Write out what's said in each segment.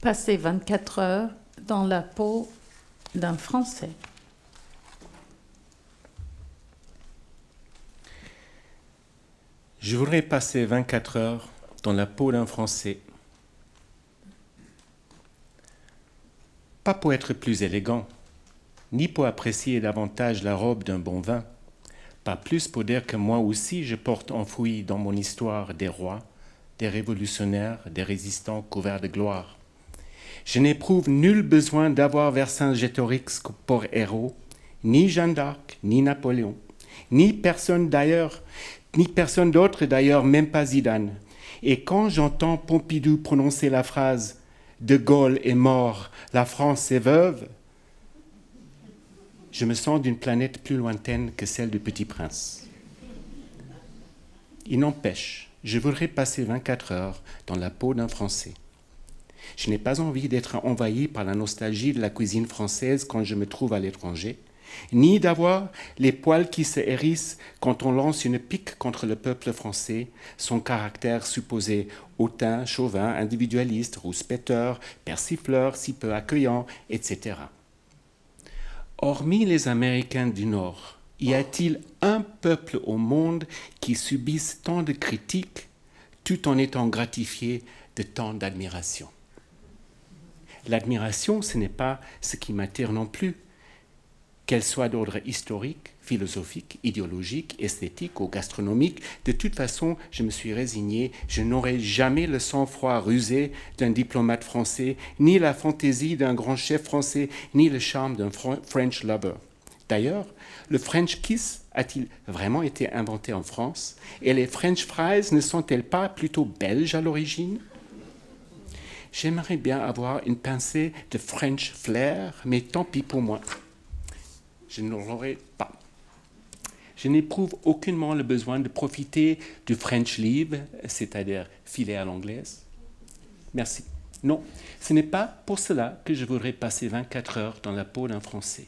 passer 24 heures dans la peau d'un Français. Je voudrais passer 24 heures dans la peau d'un Français. Pas pour être plus élégant, ni pour apprécier davantage la robe d'un bon vin, pas plus pour dire que moi aussi je porte enfoui dans mon histoire des rois, des révolutionnaires, des résistants couverts de gloire. Je n'éprouve nul besoin d'avoir Vercingétorix pour héros, ni Jeanne d'Arc, ni Napoléon, ni personne d'autre d'ailleurs, même pas Zidane. Et quand j'entends Pompidou prononcer la phrase « De Gaulle est mort, la France est veuve », je me sens d'une planète plus lointaine que celle du Petit Prince. Il n'empêche, je voudrais passer 24 heures dans la peau d'un Français. Je n'ai pas envie d'être envahi par la nostalgie de la cuisine française quand je me trouve à l'étranger, ni d'avoir les poils qui se hérissent quand on lance une pique contre le peuple français, son caractère supposé hautain, chauvin, individualiste, rouspéteur, persifleur, si peu accueillant, etc. Hormis les Américains du Nord, y a-t-il un peuple au monde qui subisse tant de critiques tout en étant gratifié de tant d'admiration? L'admiration, ce n'est pas ce qui m'attire non plus, qu'elle soit d'ordre historique, philosophique, idéologique, esthétique ou gastronomique. De toute façon, je me suis résigné, je n'aurai jamais le sang-froid rusé d'un diplomate français, ni la fantaisie d'un grand chef français, ni le charme d'un French lover. D'ailleurs, le French kiss a-t-il vraiment été inventé en France? Et les French fries ne sont-elles pas plutôt belges à l'origine? J'aimerais bien avoir une pincée de French flair, mais tant pis pour moi. Je ne l'aurai pas. Je n'éprouve aucunement le besoin de profiter du French leave, c'est-à-dire filer à l'anglaise. Merci. Non, ce n'est pas pour cela que je voudrais passer 24 heures dans la peau d'un Français.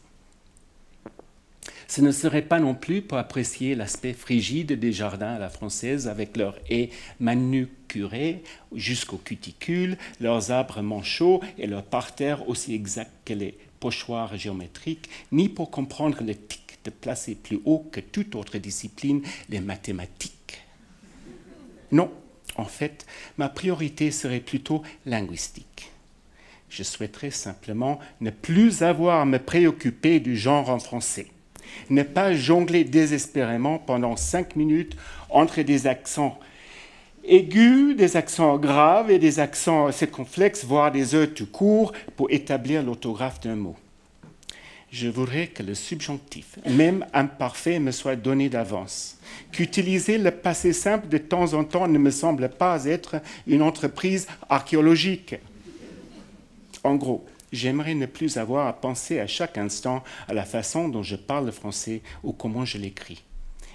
Ce ne serait pas non plus pour apprécier l'aspect frigide des jardins à la française avec leurs haies manucurées jusqu'aux cuticules, leurs arbres manchots et leurs parterres aussi exacts que les pochoirs géométriques, ni pour comprendre le tic de placer plus haut que toute autre discipline les mathématiques. Non, en fait, ma priorité serait plutôt linguistique. Je souhaiterais simplement ne plus avoir à me préoccuper du genre en français. Ne pas jongler désespérément pendant 5 minutes entre des accents aigus, des accents graves et des accents circonflexes, voire des E tout court, pour établir l'orthographe d'un mot. Je voudrais que le subjonctif, même imparfait, me soit donné d'avance. Qu'utiliser le passé simple de temps en temps ne me semble pas être une entreprise archéologique. En gros, j'aimerais ne plus avoir à penser à chaque instant à la façon dont je parle le français ou comment je l'écris.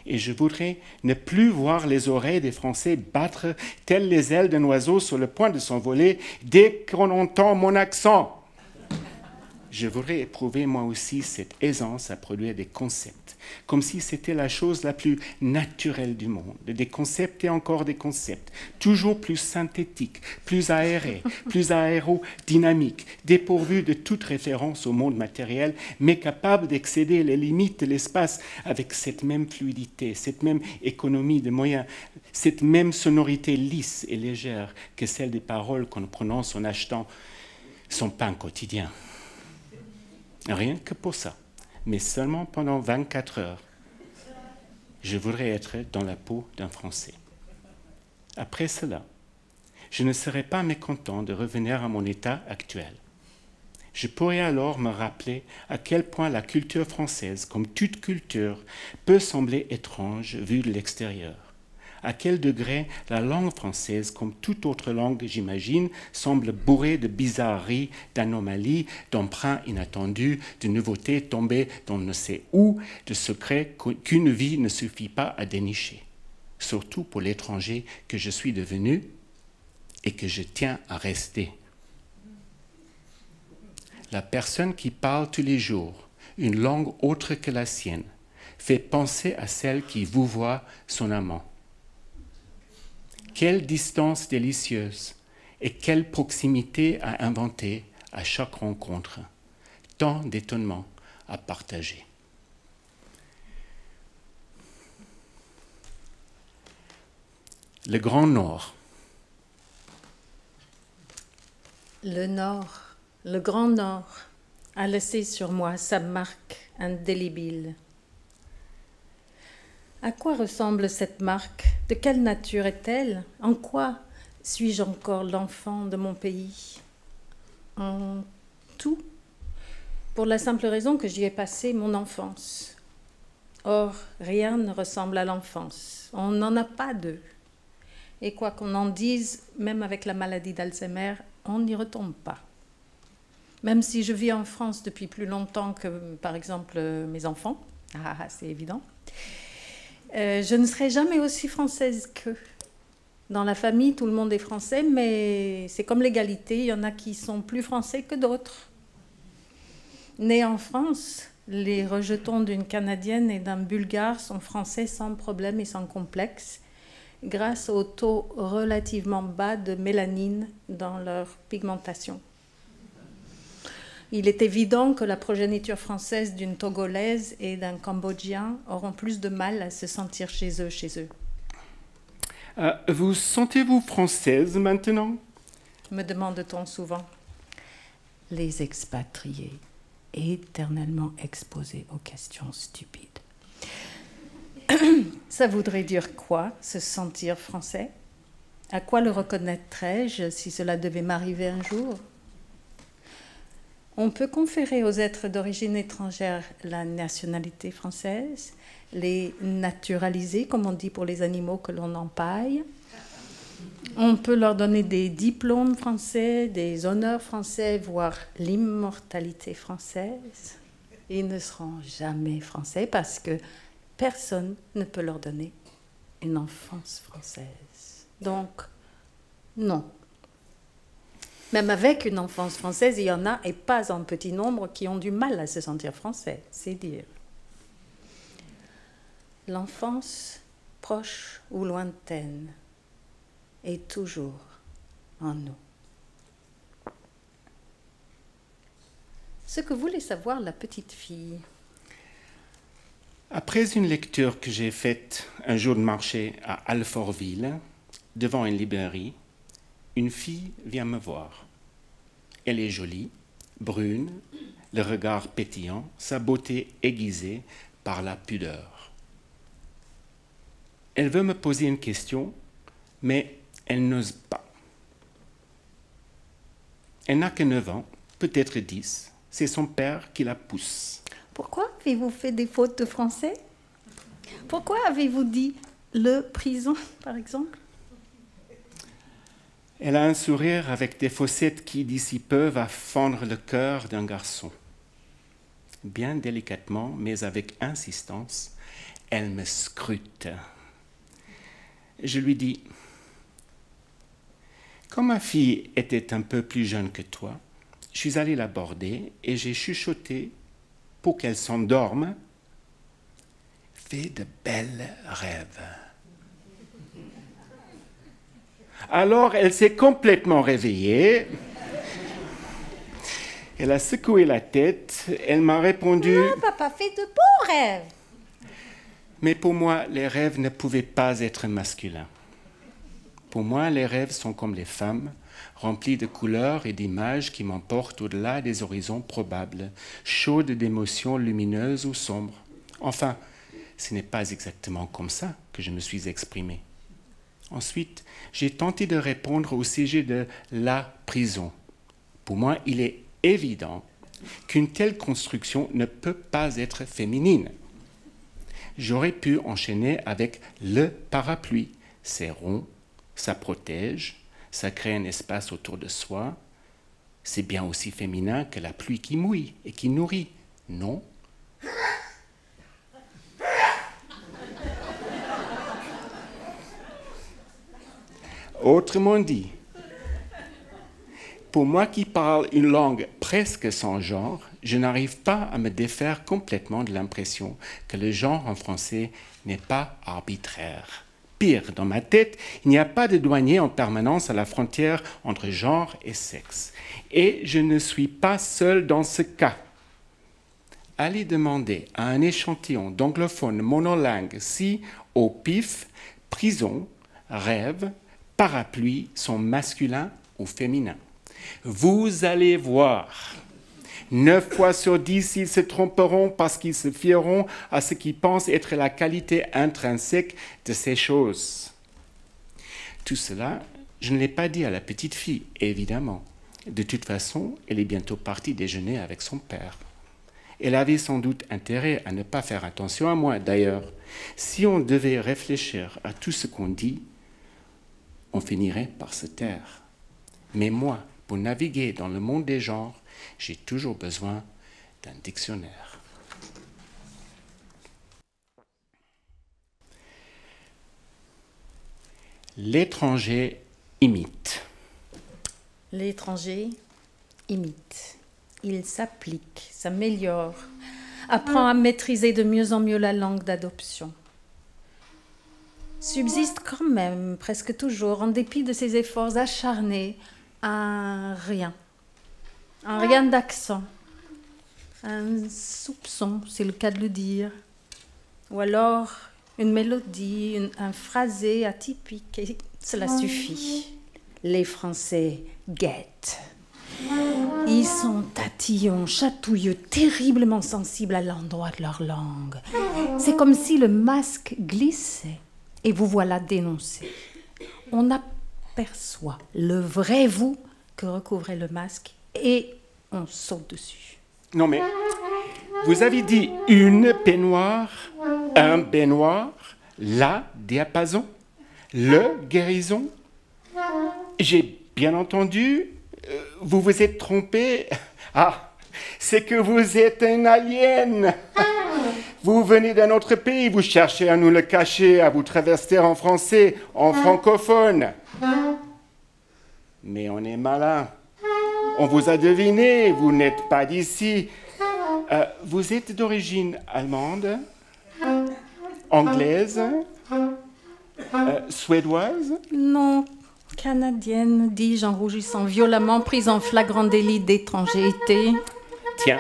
Et je voudrais ne plus voir les oreilles des Français battre telles les ailes d'un oiseau sur le point de s'envoler dès qu'on entend mon accent. Je voudrais éprouver moi aussi cette aisance à produire des concepts, comme si c'était la chose la plus naturelle du monde. Des concepts et encore des concepts, toujours plus synthétiques, plus aérés, plus aérodynamiques, dépourvus de toute référence au monde matériel, mais capables d'excéder les limites de l'espace avec cette même fluidité, cette même économie de moyens, cette même sonorité lisse et légère que celle des paroles qu'on prononce en achetant son pain quotidien. Rien que pour ça, mais seulement pendant 24 heures, je voudrais être dans la peau d'un Français. Après cela, je ne serais pas mécontent de revenir à mon état actuel. Je pourrais alors me rappeler à quel point la culture française, comme toute culture, peut sembler étrange vue de l'extérieur. À quel degré la langue française, comme toute autre langue, j'imagine, semble bourrée de bizarreries, d'anomalies, d'emprunts inattendus, de nouveautés tombées d'on ne sait où, de secrets qu'une vie ne suffit pas à dénicher. Surtout pour l'étranger que je suis devenu et que je tiens à rester. La personne qui parle tous les jours une langue autre que la sienne fait penser à celle qui vouvoie son amant. Quelle distance délicieuse Et quelle proximité à inventer à chaque rencontre, tant d'étonnements à partager. Le Grand Nord. Le Nord, le Grand Nord, a laissé sur moi sa marque indélébile. À quoi ressemble cette marque? De quelle nature est-elle? En quoi suis-je encore l'enfant de mon pays? En tout, pour la simple raison que j'y ai passé mon enfance. Or, rien ne ressemble à l'enfance. On n'en a pas deux. Et quoi qu'on en dise, même avec la maladie d'Alzheimer, on n'y retombe pas. Même si je vis en France depuis plus longtemps que, par exemple, mes enfants, c'est évident, je ne serai jamais aussi française qu'eux. Dans la famille, tout le monde est français, mais c'est comme l'égalité, il y en a qui sont plus français que d'autres. Nés en France, les rejetons d'une Canadienne et d'un Bulgare sont français sans problème et sans complexe, grâce au taux relativement bas de mélanine dans leur pigmentation. Il est évident que la progéniture française d'une Togolaise et d'un Cambodgien auront plus de mal à se sentir chez eux. Vous sentez-vous française maintenant? Me demande-t-on souvent. Les expatriés, éternellement exposés aux questions stupides. Ça voudrait dire quoi, se sentir français? À quoi le reconnaîtrais-je si cela devait m'arriver un jour? On peut conférer aux êtres d'origine étrangère la nationalité française, les naturaliser, comme on dit pour les animaux que l'on empaille. On peut leur donner des diplômes français, des honneurs français, voire l'immortalité française. Ils ne seront jamais français parce que personne ne peut leur donner une enfance française. Donc, non. Même avec une enfance française, il y en a, et pas en petit nombre, qui ont du mal à se sentir français, c'est dire. L'enfance, proche ou lointaine, est toujours en nous. Ce que voulait savoir la petite fille. Après une lecture que j'ai faite un jour de marché à Alfortville, devant une librairie, une fille vient me voir. Elle est jolie, brune, le regard pétillant, sa beauté aiguisée par la pudeur. Elle veut me poser une question, mais elle n'ose pas. Elle n'a que 9 ans, peut-être 10. C'est son père qui la pousse. Pourquoi avez-vous fait des fautes de français? Pourquoi avez-vous dit le prison, par exemple? Elle a un sourire avec des fossettes qui, d'ici peu, va fendre le cœur d'un garçon. Bien délicatement, mais avec insistance, elle me scrute. Je lui dis, quand ma fille était un peu plus jeune que toi, je suis allé l'aborder et j'ai chuchoté pour qu'elle s'endorme. Fais de belles rêves. Alors elle s'est complètement réveillée. Elle a secoué la tête. Elle m'a répondu... Non, papa, fais de beaux rêves. Mais pour moi, les rêves ne pouvaient pas être masculins. Pour moi, les rêves sont comme les femmes, remplis de couleurs et d'images qui m'emportent au-delà des horizons probables, chaudes d'émotions lumineuses ou sombres. Enfin, ce n'est pas exactement comme ça que je me suis exprimé. Ensuite, j'ai tenté de répondre au sujet de la prison. Pour moi, il est évident qu'une telle construction ne peut pas être féminine. J'aurais pu enchaîner avec le parapluie. C'est rond, ça protège, ça crée un espace autour de soi. C'est bien aussi féminin que la pluie qui mouille et qui nourrit, non? Autrement dit, pour moi qui parle une langue presque sans genre, je n'arrive pas à me défaire complètement de l'impression que le genre en français n'est pas arbitraire, Pire, dans ma tête, il n'y a pas de douanier en permanence à la frontière entre genre et sexe. Et je ne suis pas seul dans ce cas. Allez demander à un échantillon d'anglophones monolingues si, au pif, prison, rêve, parapluie sont masculins ou féminins. Vous allez voir. 9 fois sur 10, ils se tromperont parce qu'ils se fieront à ce qu'ils pensent être la qualité intrinsèque de ces choses. Tout cela, je ne l'ai pas dit à la petite fille, évidemment. De toute façon, elle est bientôt partie déjeuner avec son père. Elle avait sans doute intérêt à ne pas faire attention à moi, d'ailleurs. Si on devait réfléchir à tout ce qu'on dit, on finirait par se taire. Mais moi, pour naviguer dans le monde des genres, j'ai toujours besoin d'un dictionnaire. L'étranger imite. L'étranger imite. Il s'applique, s'améliore, apprend à maîtriser de mieux en mieux la langue d'adoption. Subsiste quand même, presque toujours, en dépit de ses efforts acharnés, un rien. Un rien d'accent, un soupçon, c'est le cas de le dire, ou alors une mélodie, un phrasé atypique, et cela suffit. Les Français guettent. Ils sont tatillons, chatouilleux, terriblement sensibles à l'endroit de leur langue. C'est comme si le masque glissait, et vous voilà dénoncé. On aperçoit le vrai vous que recouvrait le masque, et on saute dessus. Non mais, vous avez dit une peignoir, un baignoire, la diapason, le guérison. J'ai bien entendu, vous vous êtes trompé. Ah, c'est que vous êtes un alien. Vous venez d'un autre pays, vous cherchez à nous le cacher, à vous traverser en français, en francophone. Mais on est malin. On vous a deviné, vous n'êtes pas d'ici. Vous êtes d'origine allemande, anglaise, suédoise? Non, canadienne, dis-je en rougissant violemment, prise en flagrant délit d'étrangeté. Tiens,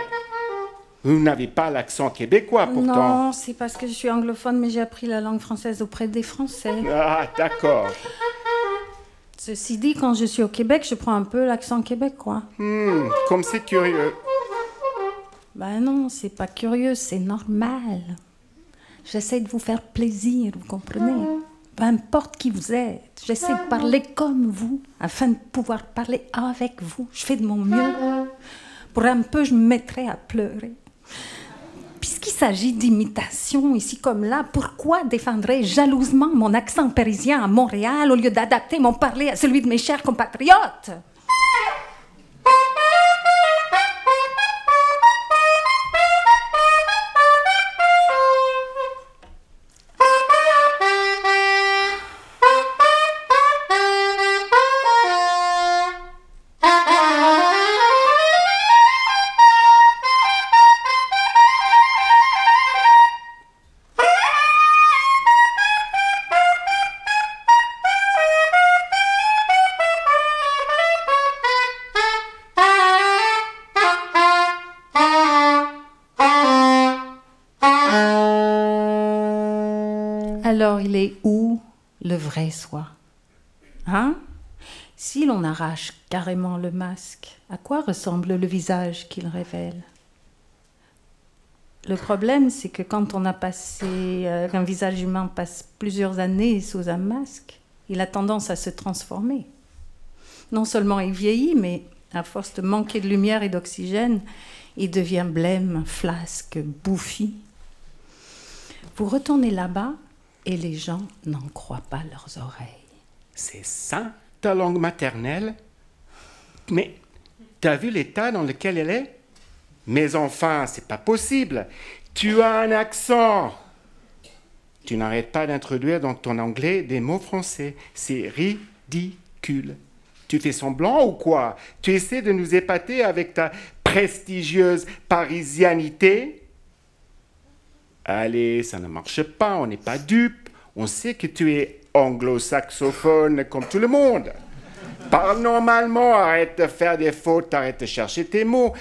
vous n'avez pas l'accent québécois pourtant. Non, c'est parce que je suis anglophone, mais j'ai appris la langue française auprès des Français. Ah, d'accord. Ceci dit, quand je suis au Québec, je prends un peu l'accent québécois. Comme c'est curieux. Ben non, c'est pas curieux, c'est normal. J'essaie de vous faire plaisir, vous comprenez? Peu importe qui vous êtes, j'essaie de parler comme vous, afin de pouvoir parler avec vous. Je fais de mon mieux. Pour un peu, je me mettrais à pleurer. Puisqu'il s'agit d'imitation ici comme là, pourquoi défendrais-je jalousement mon accent parisien à Montréal au lieu d'adapter mon parler à celui de mes chers compatriotes? Alors il est où le vrai soi? Hein? Si l'on arrache carrément le masque, à quoi ressemble le visage qu'il révèle? Le problème, c'est que quand on a passé, qu'un visage humain passe plusieurs années sous un masque, il a tendance à se transformer. Non seulement il vieillit, mais à force de manquer de lumière et d'oxygène, il devient blême, flasque, bouffi. Vous retournez là-bas, et les gens n'en croient pas leurs oreilles. C'est ça, ta langue maternelle? Mais t'as vu l'état dans lequel elle est? Mais enfin, c'est pas possible. Tu as un accent. Tu n'arrêtes pas d'introduire dans ton anglais des mots français. C'est ridicule. Tu fais semblant ou quoi? Tu essaies de nous épater avec ta prestigieuse parisianité? Allez, ça ne marche pas, on n'est pas dupes. On sait que tu es anglo-saxophone comme tout le monde. Parle normalement, arrête de faire des fautes, arrête de chercher tes mots.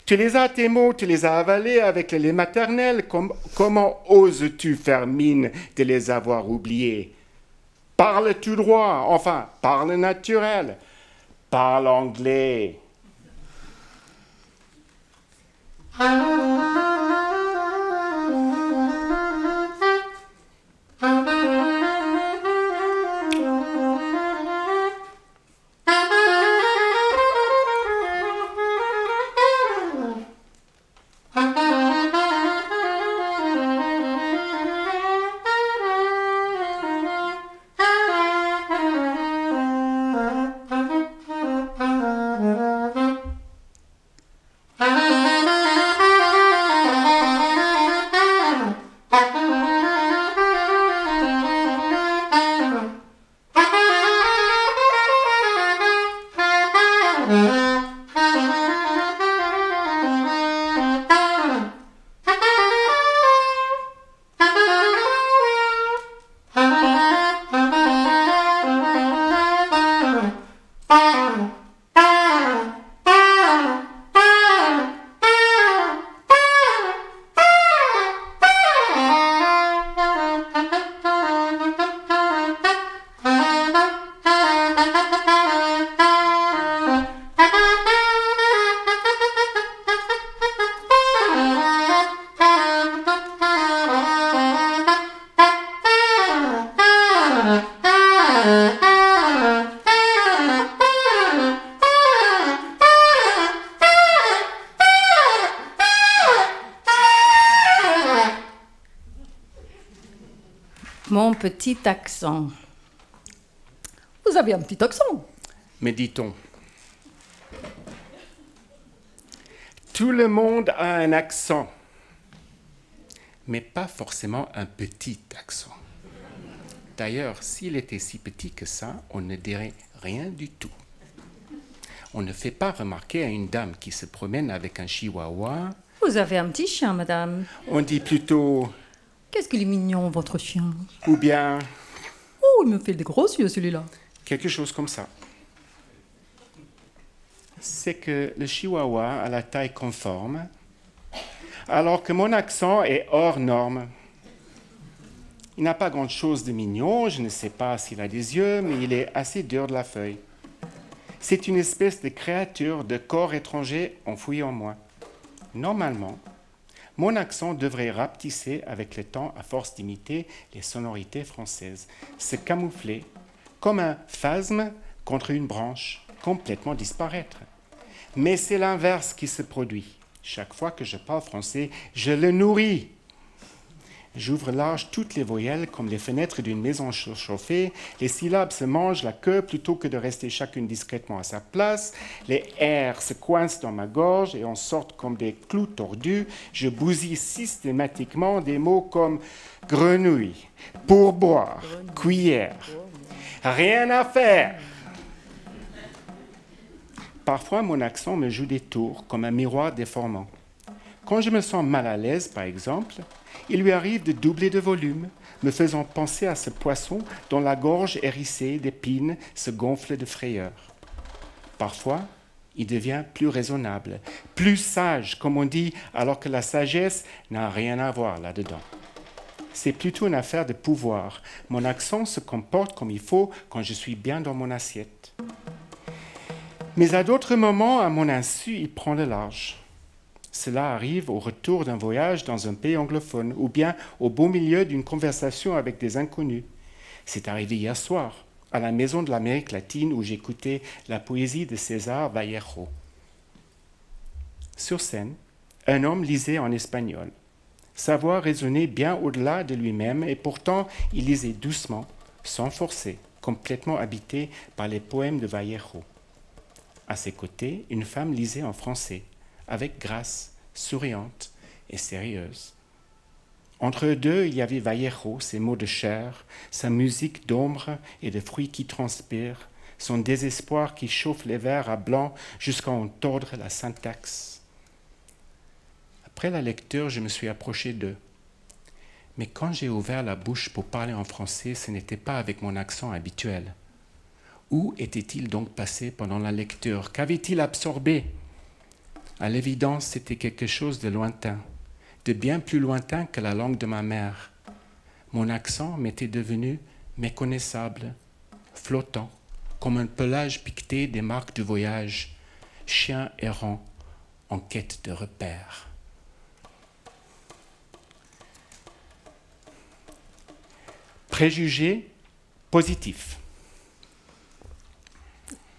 Tu les as, tes mots, tu les as avalés avec le lait maternel. Comment oses-tu faire mine de les avoir oubliés? Parle tout droit, enfin, parle naturel. Parle anglais. Mon petit accent. Vous avez un petit accent. Mais dit-on, tout le monde a un accent, mais pas forcément un petit accent. D'ailleurs, s'il était si petit que ça, on ne dirait rien du tout. On ne fait pas remarquer à une dame qui se promène avec un chihuahua. Vous avez un petit chien, madame. On dit plutôt... Qu'est-ce qu'il est mignon, votre chien. Ou bien... Oh, il me fait des gros yeux, celui-là. Quelque chose comme ça. C'est que le chihuahua a la taille conforme, alors que mon accent est hors norme. Il n'a pas grand-chose de mignon, je ne sais pas s'il a des yeux, mais il est assez dur de la feuille. C'est une espèce de créature de corps étranger enfoui en moi. Normalement, mon accent devrait rapetisser avec le temps à force d'imiter les sonorités françaises, se camoufler comme un phasme contre une branche, complètement disparaître. Mais c'est l'inverse qui se produit. Chaque fois que je parle français, je le nourris. J'ouvre large toutes les voyelles comme les fenêtres d'une maison chauffée. Les syllabes se mangent la queue plutôt que de rester chacune discrètement à sa place. Les R se coincent dans ma gorge et en sortent comme des clous tordus. Je bousille systématiquement des mots comme grenouille, pourboire, cuillère. Rien à faire. Parfois, mon accent me joue des tours comme un miroir déformant. Quand je me sens mal à l'aise, par exemple, il lui arrive de doubler de volume, me faisant penser à ce poisson dont la gorge hérissée d'épines se gonfle de frayeur. Parfois, il devient plus raisonnable, plus sage, comme on dit, alors que la sagesse n'a rien à voir là-dedans. C'est plutôt une affaire de pouvoir. Mon accent se comporte comme il faut quand je suis bien dans mon assiette. Mais à d'autres moments, à mon insu, il prend le large. Cela arrive au retour d'un voyage dans un pays anglophone ou bien au beau milieu d'une conversation avec des inconnus. C'est arrivé hier soir, à la Maison de l'Amérique latine où j'écoutais la poésie de César Vallejo. Sur scène, un homme lisait en espagnol. Sa voix résonnait bien au-delà de lui-même et pourtant il lisait doucement, sans forcer, complètement habité par les poèmes de Vallejo. À ses côtés, une femme lisait en français, avec grâce, souriante et sérieuse. Entre eux deux, il y avait Vallejo, ses mots de chair, sa musique d'ombre et de fruits qui transpirent, son désespoir qui chauffe les vers à blanc jusqu'à en tordre la syntaxe. Après la lecture, je me suis approché d'eux. Mais quand j'ai ouvert la bouche pour parler en français, ce n'était pas avec mon accent habituel. Où était-il donc passé pendant la lecture? Qu'avait-il absorbé? À l'évidence, c'était quelque chose de lointain, de bien plus lointain que la langue de ma mère. Mon accent m'était devenu méconnaissable, flottant, comme un pelage piqueté des marques du voyage, chien errant en quête de repères. Préjugés positifs.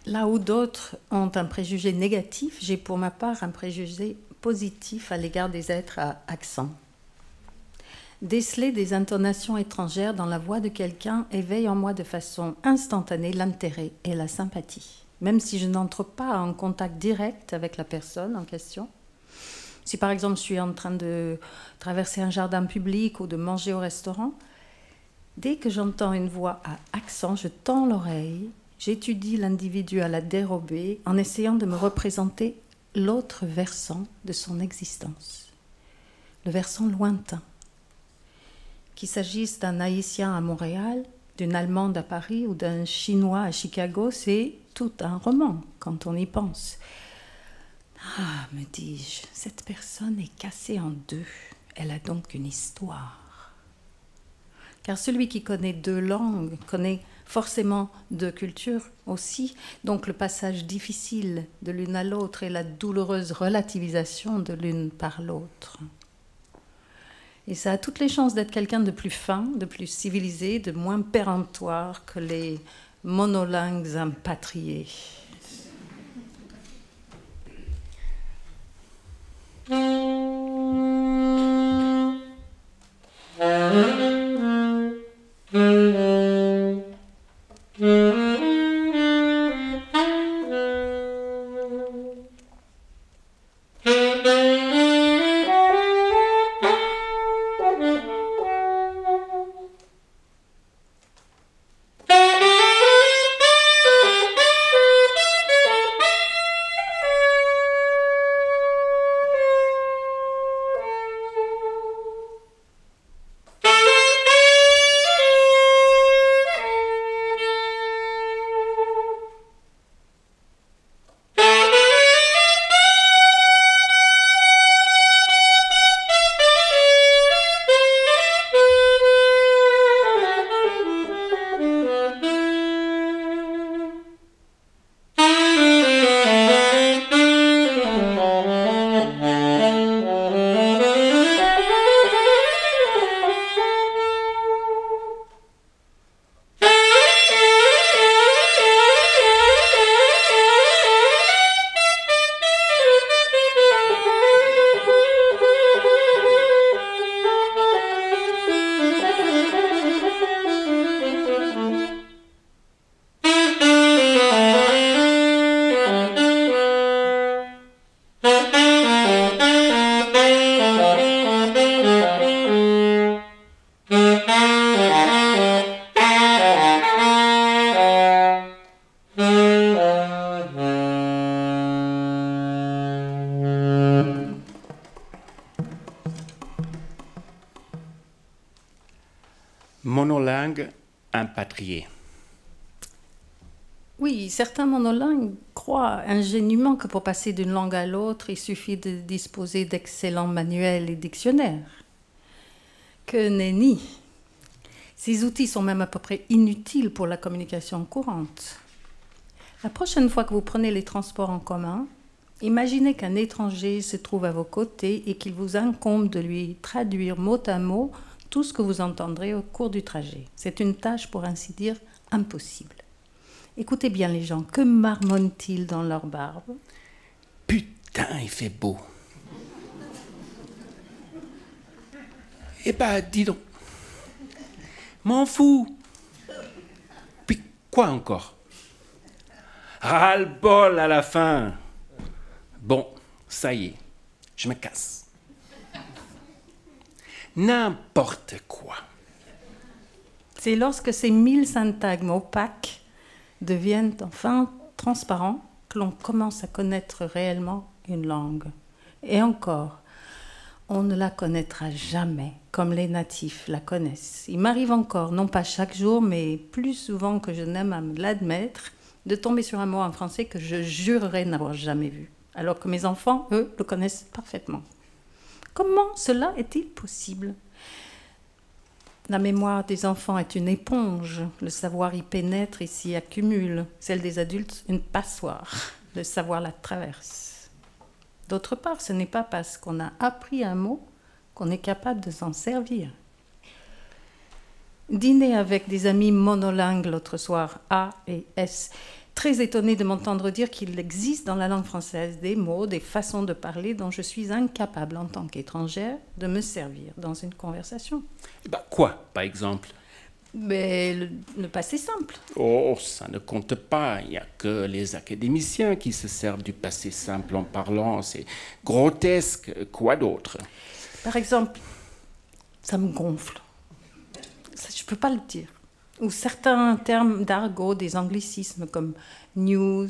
Là où d'autres ont un préjugé négatif, j'ai pour ma part un préjugé positif à l'égard des êtres à accent. Déceler des intonations étrangères dans la voix de quelqu'un éveille en moi de façon instantanée l'intérêt et la sympathie, même si je n'entre pas en contact direct avec la personne en question. Si par exemple je suis en train de traverser un jardin public ou de manger au restaurant, dès que j'entends une voix à accent, je tends l'oreille, j'étudie l'individu à la dérobée en essayant de me représenter l'autre versant de son existence, le versant lointain. Qu'il s'agisse d'un Haïtien à Montréal, d'une Allemande à Paris ou d'un Chinois à Chicago, c'est tout un roman quand on y pense. Ah, me dis-je, cette personne est cassée en deux, elle a donc une histoire. Car celui qui connaît deux langues connaît forcément deux cultures aussi, donc le passage difficile de l'une à l'autre et la douloureuse relativisation de l'une par l'autre. Et ça a toutes les chances d'être quelqu'un de plus fin, de plus civilisé, de moins péremptoire que les monolingues impatriés. Monolingue impatrié. Oui, certains monolingues croient ingénument que pour passer d'une langue à l'autre, il suffit de disposer d'excellents manuels et dictionnaires. Que nenni! Ces outils sont même à peu près inutiles pour la communication courante. La prochaine fois que vous prenez les transports en commun, imaginez qu'un étranger se trouve à vos côtés et qu'il vous incombe de lui traduire mot à mot tout ce que vous entendrez au cours du trajet. C'est une tâche, pour ainsi dire, impossible. Écoutez bien les gens, que marmonnent-ils dans leur barbe? Putain, il fait beau. Eh ben, dis donc. M'en fous. Puis quoi encore? Ras-le-bol à la fin. Bon, ça y est, je me casse. N'importe quoi. C'est lorsque ces 1000 syntagmes opaques deviennent enfin transparents que l'on commence à connaître réellement une langue. Et encore, On ne la connaîtra jamais comme les natifs la connaissent. Il m'arrive encore, non pas chaque jour, mais plus souvent que je n'aime à me l'admettre, de tomber sur un mot en français que je jurerais n'avoir jamais vu, alors que mes enfants, eux, le connaissent parfaitement. Comment cela est-il possible ? La mémoire des enfants est une éponge, le savoir y pénètre et s'y accumule. Celle des adultes, une passoire, le savoir la traverse. D'autre part, ce n'est pas parce qu'on a appris un mot qu'on est capable de s'en servir. Dîner avec des amis monolingues l'autre soir, A et S, très étonné de m'entendre dire qu'il existe dans la langue française des mots, des façons de parler dont je suis incapable en tant qu'étrangère de me servir dans une conversation. Quoi, par exemple ? Mais le passé simple. Oh, ça ne compte pas. Il n'y a que les académiciens qui se servent du passé simple en parlant. C'est grotesque. Quoi d'autre ? Par exemple, ça me gonfle. Ça, je ne peux pas le dire. Ou certains termes d'argot, des anglicismes comme news,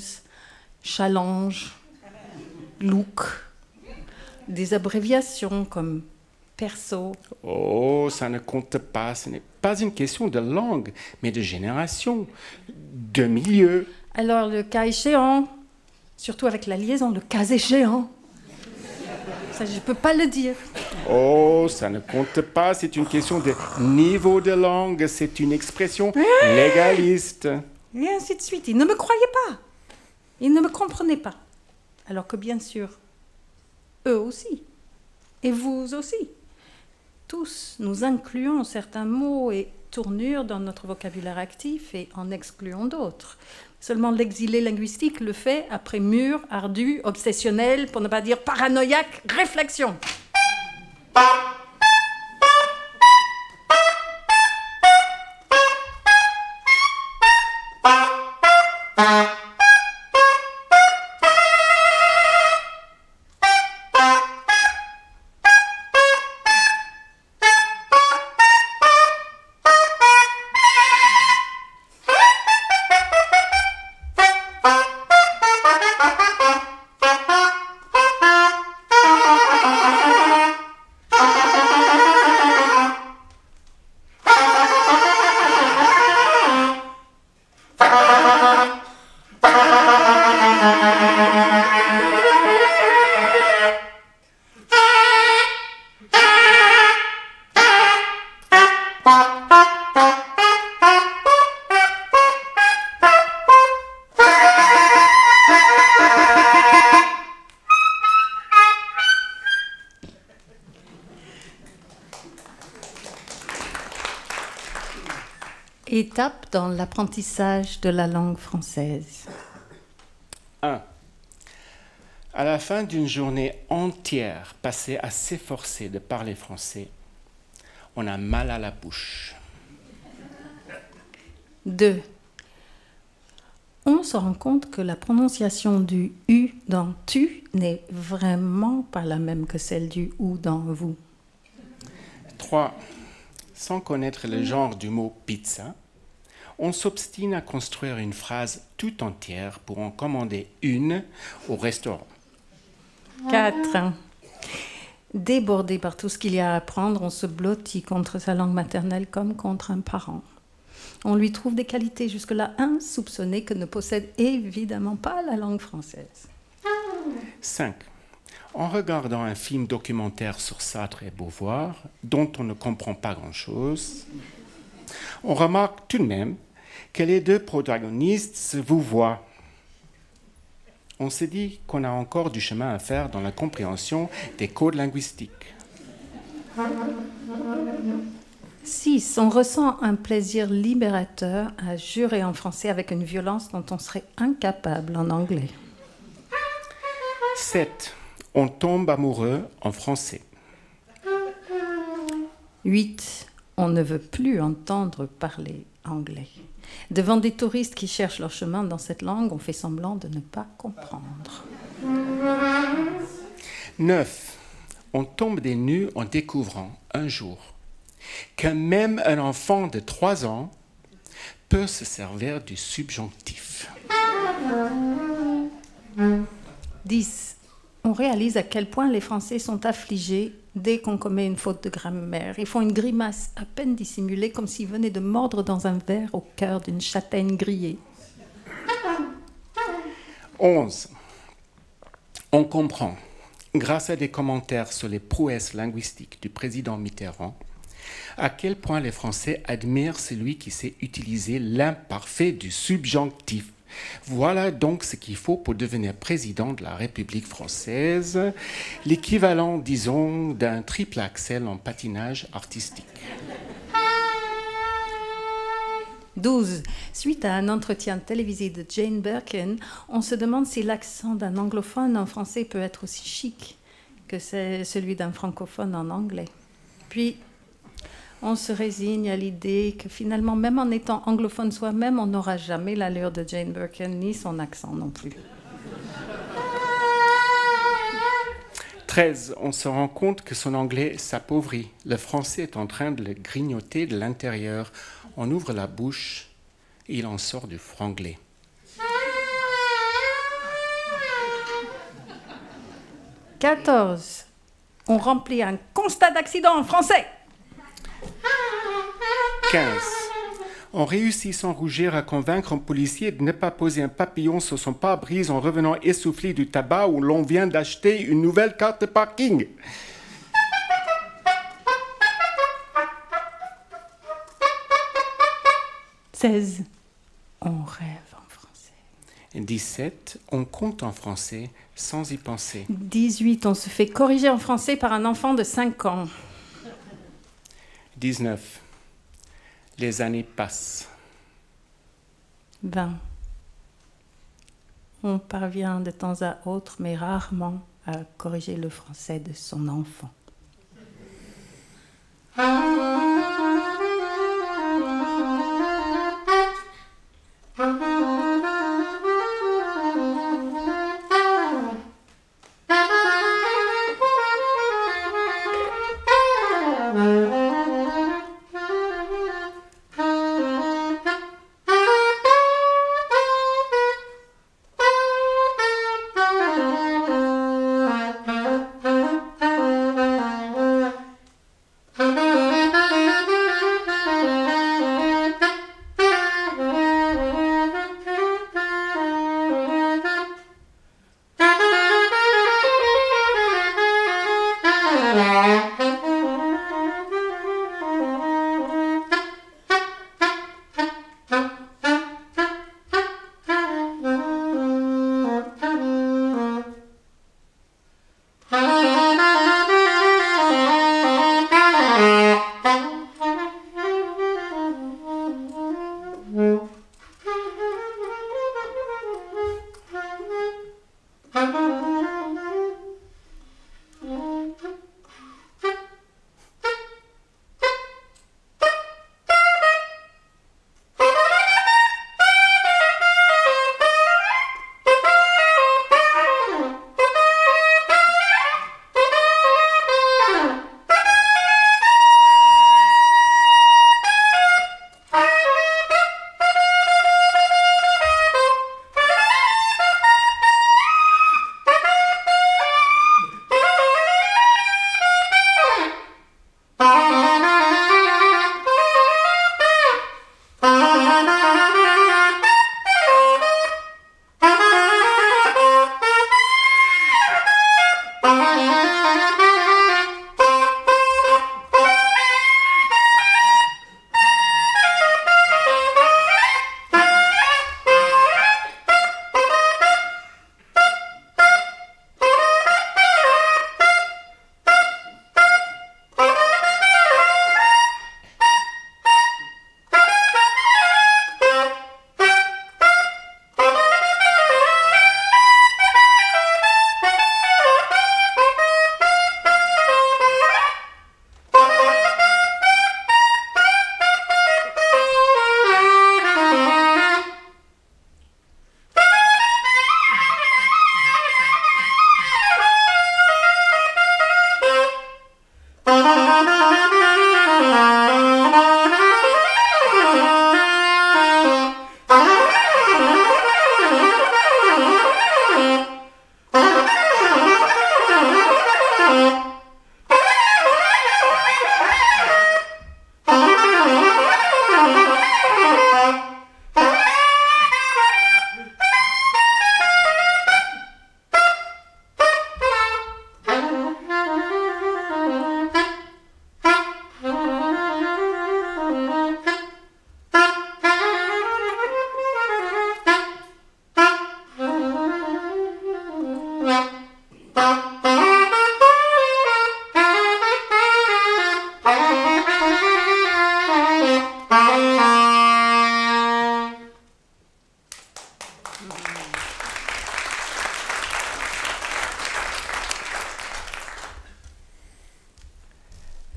challenge, look, des abréviations comme perso. Oh, ça ne compte pas. Ce n'est pas une question de langue, mais de génération, de milieu. Alors, le cas échéant, surtout avec la liaison, le cas échéant, ça, je ne peux pas le dire. Oh, ça ne compte pas. C'est une question de niveau de langue. C'est une expression légaliste. Et ainsi de suite. Ils ne me croyaient pas. Ils ne me comprenaient pas. Alors que bien sûr, eux aussi. Et vous aussi. Tous, nous incluons certains mots et tournures dans notre vocabulaire actif et en excluons d'autres. Seulement l'exilé linguistique le fait après mûre, ardue, obsessionnelle, pour ne pas dire paranoïaque, réflexion. Étape dans l'apprentissage de la langue française. 1. À la fin d'une journée entière passée à s'efforcer de parler français, on a mal à la bouche. 2. On se rend compte que la prononciation du « u » dans « tu » n'est vraiment pas la même que celle du « ou » dans « vous ». 3. Sans connaître le genre du mot « pizza », on s'obstine à construire une phrase tout entière pour en commander une au restaurant. 4. Débordé par tout ce qu'il y a à apprendre, on se blottit contre sa langue maternelle comme contre un parent. On lui trouve des qualités jusque-là insoupçonnées que ne possède évidemment pas la langue française. 5. En regardant un film documentaire sur Sartre et Beauvoir, dont on ne comprend pas grand-chose, on remarque tout de même que les deux protagonistes se vouvoient. On se dit qu'on a encore du chemin à faire dans la compréhension des codes linguistiques. 6. On ressent un plaisir libérateur à jurer en français avec une violence dont on serait incapable en anglais. 7. On tombe amoureux en français. 8. On ne veut plus entendre parler anglais. Devant des touristes qui cherchent leur chemin dans cette langue, on fait semblant de ne pas comprendre. 9. On tombe des nues en découvrant un jour que même un enfant de 3 ans peut se servir du subjonctif. 10. on réalise à quel point les Français sont affligés dès qu'on commet une faute de grammaire. Ils font une grimace à peine dissimulée, comme s'ils venaient de mordre dans un verre au cœur d'une châtaigne grillée. 11. On comprend, grâce à des commentaires sur les prouesses linguistiques du président Mitterrand, à quel point les Français admirent celui qui sait utiliser l'imparfait du subjonctif. Voilà donc ce qu'il faut pour devenir président de la République française, l'équivalent, disons, d'un triple axel en patinage artistique. 12. Suite à un entretien télévisé de Jane Birkin, on se demande si l'accent d'un anglophone en français peut être aussi chic que c'est celui d'un francophone en anglais. Puis, on se résigne à l'idée que finalement, même en étant anglophone soi-même, on n'aura jamais l'allure de Jane Birkin, ni son accent non plus. 13. On se rend compte que son anglais s'appauvrit. Le français est en train de le grignoter de l'intérieur. On ouvre la bouche et il en sort du franglais. 14. On remplit un constat d'accident en français. 15. On réussit sans rougir à convaincre un policier de ne pas poser un papillon sur son pare-brise en revenant essoufflé du tabac où l'on vient d'acheter une nouvelle carte de parking. 16. On rêve en français. 17. On compte en français sans y penser. 18. On se fait corriger en français par un enfant de 5 ans. 19. Les années passent. 20. On parvient de temps à autre, mais rarement, à corriger le français de son enfant.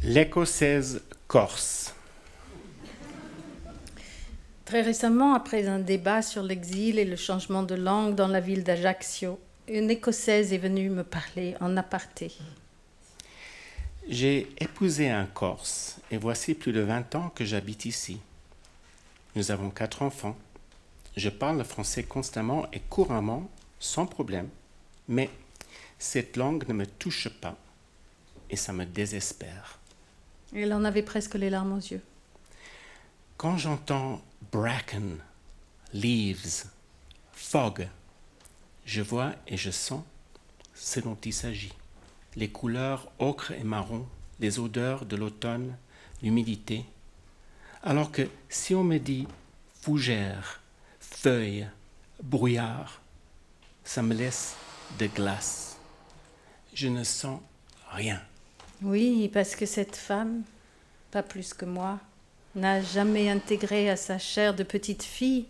L'écossaise corse. Très récemment, après un débat sur l'exil et le changement de langue dans la ville d'Ajaccio, une Écossaise est venue me parler en aparté. J'ai épousé un Corse et voici plus de 20 ans que j'habite ici. Nous avons 4 enfants. Je parle le français constamment et couramment, sans problème, mais cette langue ne me touche pas et ça me désespère. Elle en avait presque les larmes aux yeux. Quand j'entends bracken, leaves, fog, je vois et je sens ce dont il s'agit. Les couleurs ocre et marron, les odeurs de l'automne, l'humidité. Alors que si on me dit fougère, feuilles, brouillard, ça me laisse de glace. Je ne sens rien. Oui, parce que cette femme, pas plus que moi, n'a jamais intégré à sa chair de petite fille,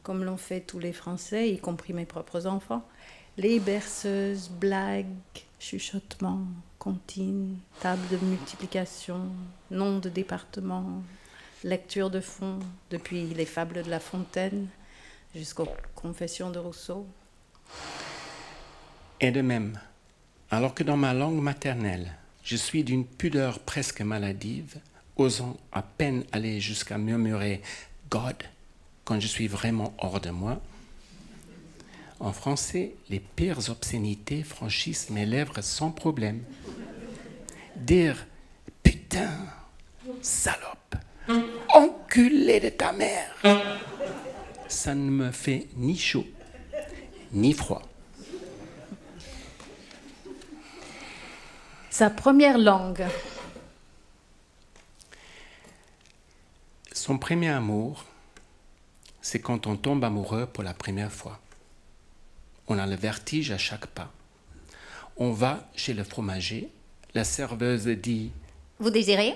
comme l'ont fait tous les Français, y compris mes propres enfants, les berceuses, blagues, chuchotements, comptines, tables de multiplication, noms de départements, lecture de fond, depuis les fables de La Fontaine jusqu'aux confessions de Rousseau. Et de même, alors que dans ma langue maternelle, je suis d'une pudeur presque maladive, osant à peine aller jusqu'à murmurer « God » quand je suis vraiment hors de moi, en français, les pires obscénités franchissent mes lèvres sans problème. Dire « putain, salope, enculé de ta mère », ça ne me fait ni chaud, ni froid. Sa première langue. Son premier amour, c'est quand on tombe amoureux pour la première fois. On a le vertige à chaque pas. On va chez le fromager, la serveuse dit « Vous désirez ?»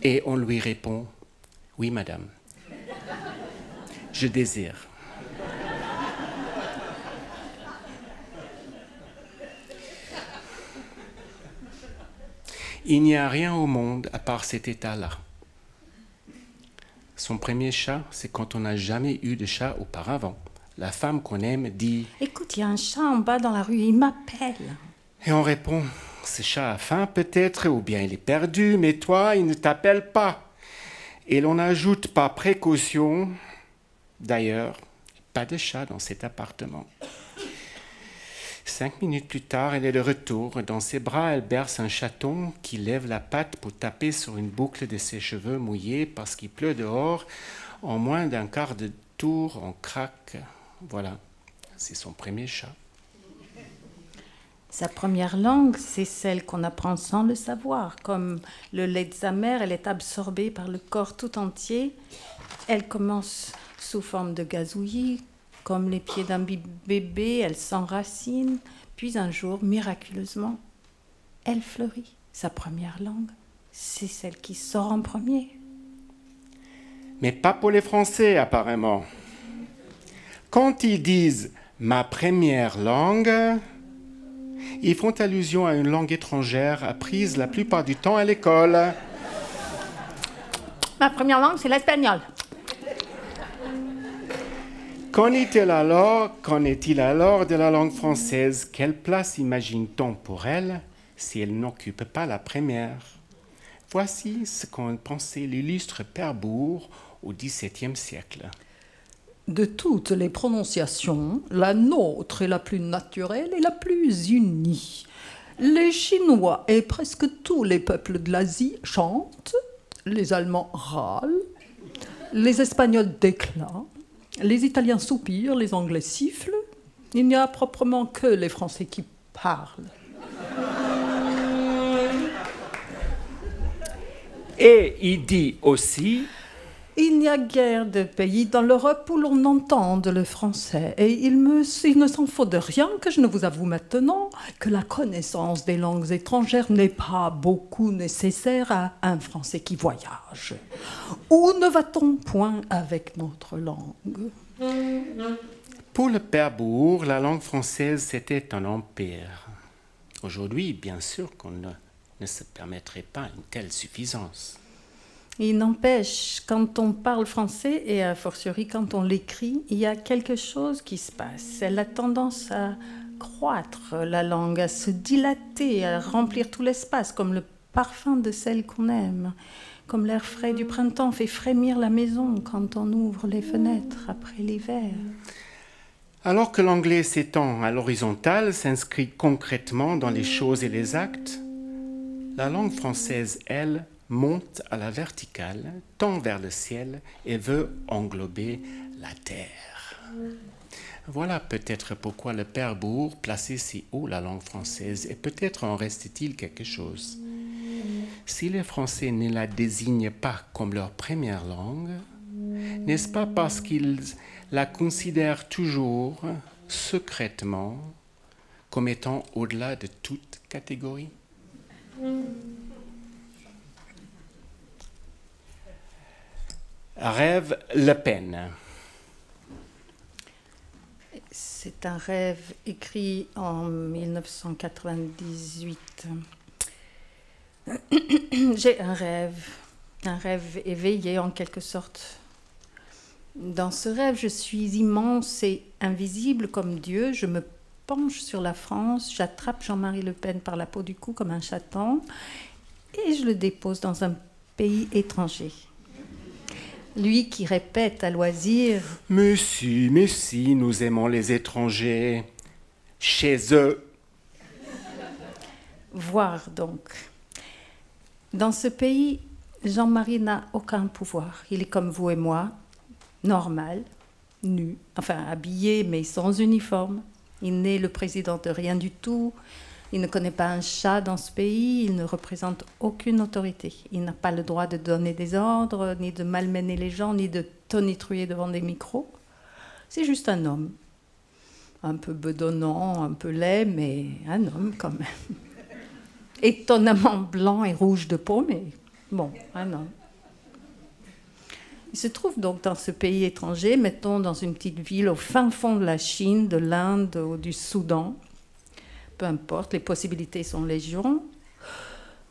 et on lui répond « Oui, madame, je désire ». Il n'y a rien au monde à part cet état-là. Son premier chat, c'est quand on n'a jamais eu de chat auparavant. La femme qu'on aime dit « Écoute, il y a un chat en bas dans la rue, il m'appelle. » Et on répond « Ce chat a faim peut-être, ou bien il est perdu, mais toi, il ne t'appelle pas. » Et l'on ajoute par précaution, d'ailleurs, pas de chat dans cet appartement. 5 minutes plus tard, elle est de retour. Dans ses bras, elle berce un chaton qui lève la patte pour taper sur une boucle de ses cheveux mouillés parce qu'il pleut dehors. En moins d'un quart de tour, on craque. Voilà, c'est son premier chat. Sa première langue, c'est celle qu'on apprend sans le savoir. Comme le lait de sa mère, elle est absorbée par le corps tout entier. Elle commence sous forme de gazouillis. Comme les pieds d'un bébé, elle s'enracine. Puis un jour, miraculeusement, elle fleurit. Sa première langue, c'est celle qui sort en premier. Mais pas pour les Français, apparemment. Quand ils disent « ma première langue », ils font allusion à une langue étrangère apprise la plupart du temps à l'école. Ma première langue, c'est l'espagnol. Qu'en est-il alors de la langue française? Quelle place imagine-t-on pour elle si elle n'occupe pas la première? Voici ce qu'en pensait l'illustre Père Bourg au XVIIe siècle. De toutes les prononciations, la nôtre est la plus naturelle et la plus unie. Les Chinois et presque tous les peuples de l'Asie chantent, les Allemands râlent, les Espagnols déclament, les Italiens soupirent, les Anglais sifflent. Il n'y a proprement que les Français qui parlent. Et il dit aussi... Il n'y a guère de pays dans l'Europe où l'on entende le français. Et il ne s'en faut de rien que je ne vous avoue maintenant que la connaissance des langues étrangères n'est pas beaucoup nécessaire à un Français qui voyage. Où ne va-t-on point avec notre langue? Pour le Père Bourg, la langue française, c'était un empire. Aujourd'hui, bien sûr qu'on ne ne se permettrait pas une telle suffisance. Il n'empêche, quand on parle français, et a fortiori quand on l'écrit, il y a quelque chose qui se passe. Elle a tendance à croître, la langue, à se dilater, à remplir tout l'espace, comme le parfum de celle qu'on aime, comme l'air frais du printemps fait frémir la maison quand on ouvre les fenêtres après l'hiver. Alors que l'anglais s'étend à l'horizontale, s'inscrit concrètement dans les choses et les actes, la langue française, elle, monte à la verticale, tend vers le ciel et veut englober la terre. Voilà peut-être pourquoi le père Bourg plaçait si haut la langue française, et peut-être en reste-t-il quelque chose. Si les Français ne la désignent pas comme leur première langue, n'est-ce pas parce qu'ils la considèrent toujours secrètement comme étant au-delà de toute catégorie? Rêve Le Pen. C'est un rêve écrit en 1998. J'ai un rêve éveillé en quelque sorte. Dans ce rêve, je suis immense et invisible comme Dieu. Je me penche sur la France, j'attrape Jean-Marie Le Pen par la peau du cou comme un chaton et je le dépose dans un pays étranger. Lui qui répète à loisir « Mais si, nous aimons les étrangers, chez eux. » Voir donc. Dans ce pays, Jean-Marie n'a aucun pouvoir. Il est comme vous et moi, normal, nu, enfin habillé mais sans uniforme. Il n'est le président de rien du tout. Il ne connaît pas un chat dans ce pays. Il ne représente aucune autorité. Il n'a pas le droit de donner des ordres, ni de malmener les gens, ni de tonitruer devant des micros. C'est juste un homme. Un peu bedonnant, un peu laid, mais un homme quand même. Étonnamment blanc et rouge de peau, mais bon, un homme. Il se trouve donc dans ce pays étranger, mettons dans une petite ville au fin fond de la Chine, de l'Inde ou du Soudan. Peu importe, les possibilités sont légion.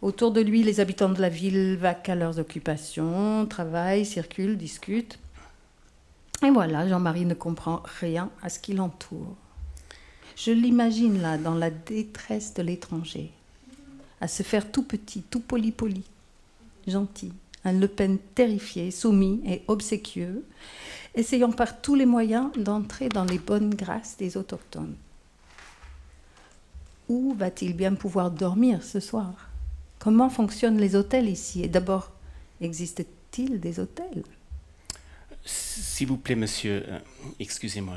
Autour de lui, les habitants de la ville vaquent à leurs occupations, travaillent, circulent, discutent. Et voilà, Jean-Marie ne comprend rien à ce qui l'entoure. Je l'imagine là, dans la détresse de l'étranger, à se faire tout petit, tout poli, gentil. Un Le Pen terrifié, soumis et obséquieux, essayant par tous les moyens d'entrer dans les bonnes grâces des autochtones. Où va-t-il bien pouvoir dormir ce soir? Comment fonctionnent les hôtels ici? Et d'abord, existe-t-il des hôtels? S'il vous plaît, monsieur, excusez-moi.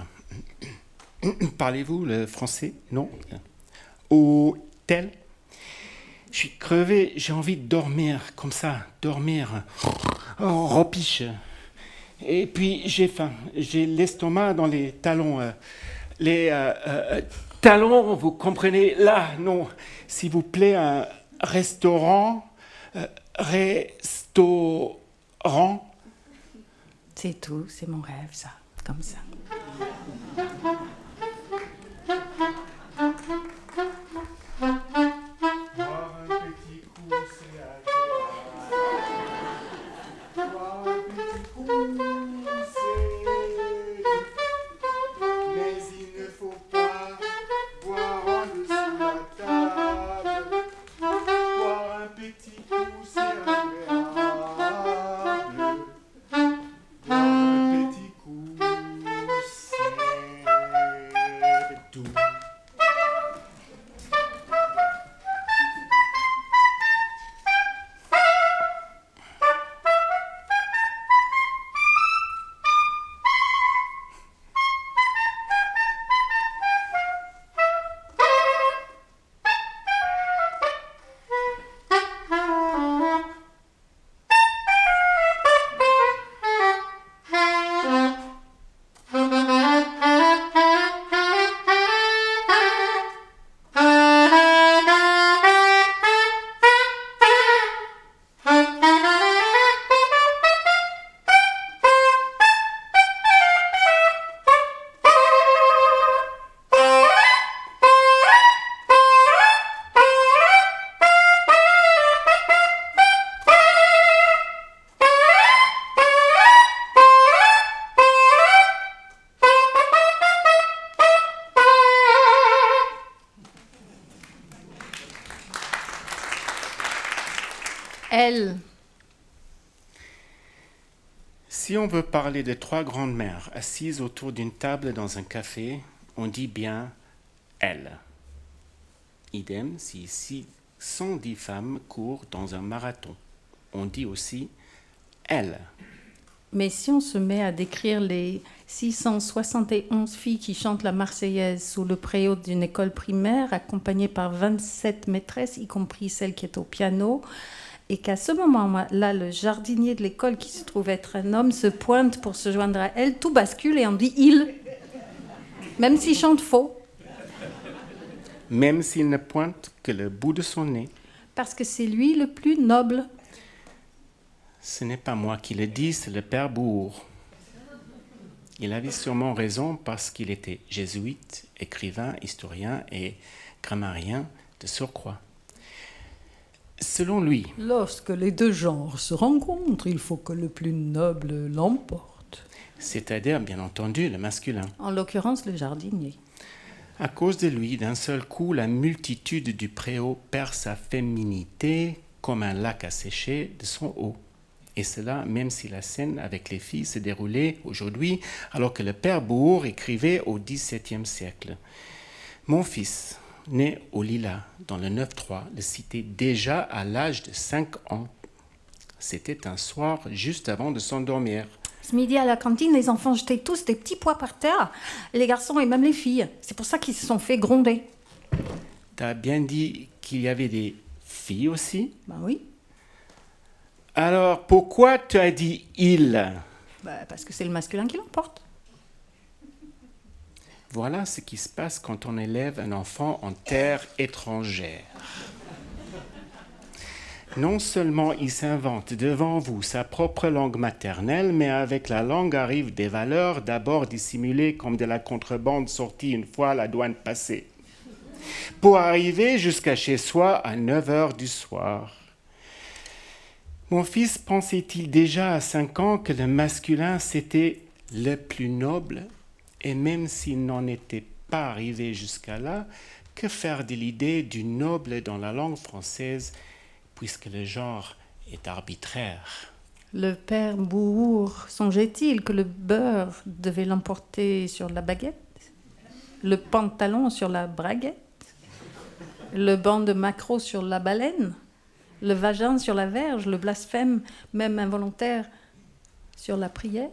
Parlez-vous le français? Non? Hôtel? Je suis crevé, j'ai envie de dormir, comme ça, dormir, ropiche. Et puis j'ai faim, j'ai l'estomac dans les talons. Talons, vous comprenez? Là, non. S'il vous plaît, un restaurant. C'est tout, c'est mon rêve, ça, comme ça. Elle. Si on veut parler de 3 grandes-mères assises autour d'une table dans un café, on dit bien elle. Idem si 110 femmes courent dans un marathon. On dit aussi elle. Mais si on se met à décrire les 671 filles qui chantent la Marseillaise sous le préau d'une école primaire, accompagnées par 27 maîtresses, y compris celle qui est au piano, et qu'à ce moment-là, le jardinier de l'école, qui se trouve être un homme, se pointe pour se joindre à elle, tout bascule et on dit « il », même s'il chante faux. Même s'il ne pointe que le bout de son nez. Parce que c'est lui le plus noble. Ce n'est pas moi qui le dis, c'est le père Bourg. Il avait sûrement raison parce qu'il était jésuite, écrivain, historien et grammairien de surcroît. Selon lui, Lorsque les deux genres se rencontrent, il faut que le plus noble l'emporte. c'est-à-dire bien entendu le masculin. En l'occurrence, le jardinier. À cause de lui, d'un seul coup, la multitude du préau perd sa féminité comme un lac à sécher de son haut. Et cela, même si la scène avec les filles se déroulait aujourd'hui, alors que le père Bourg écrivait au XVIIe siècle. Mon fils, né au Lilas, dans le 9-3, le citait déjà à l'âge de 5 ans. C'était un soir juste avant de s'endormir. Ce midi à la cantine, les enfants jetaient tous des petits pois par terre, les garçons et même les filles. C'est pour ça qu'ils se sont fait gronder. T'as bien dit qu'il y avait des filles aussi? Ben oui, Alors pourquoi tu as dit « il » ? parce que c'est le masculin qui l'emporte. Voilà ce qui se passe quand on élève un enfant en terre étrangère. Non seulement il s'invente devant vous sa propre langue maternelle, mais avec la langue arrivent des valeurs d'abord dissimulées comme de la contrebande sortie une fois la douane passée, pour arriver jusqu'à chez soi à 9h du soir. Mon fils pensait-il déjà à 5 ans que le masculin c'était le plus noble? Et même s'il n'en était pas arrivé jusqu'à là, que faire de l'idée du noble dans la langue française, puisque le genre est arbitraire? Le père Bourg songeait-il que le beurre devait l'emporter sur la baguette, le pantalon sur la braguette, le banc de maquereau sur la baleine, le vagin sur la verge, le blasphème, même involontaire, sur la prière?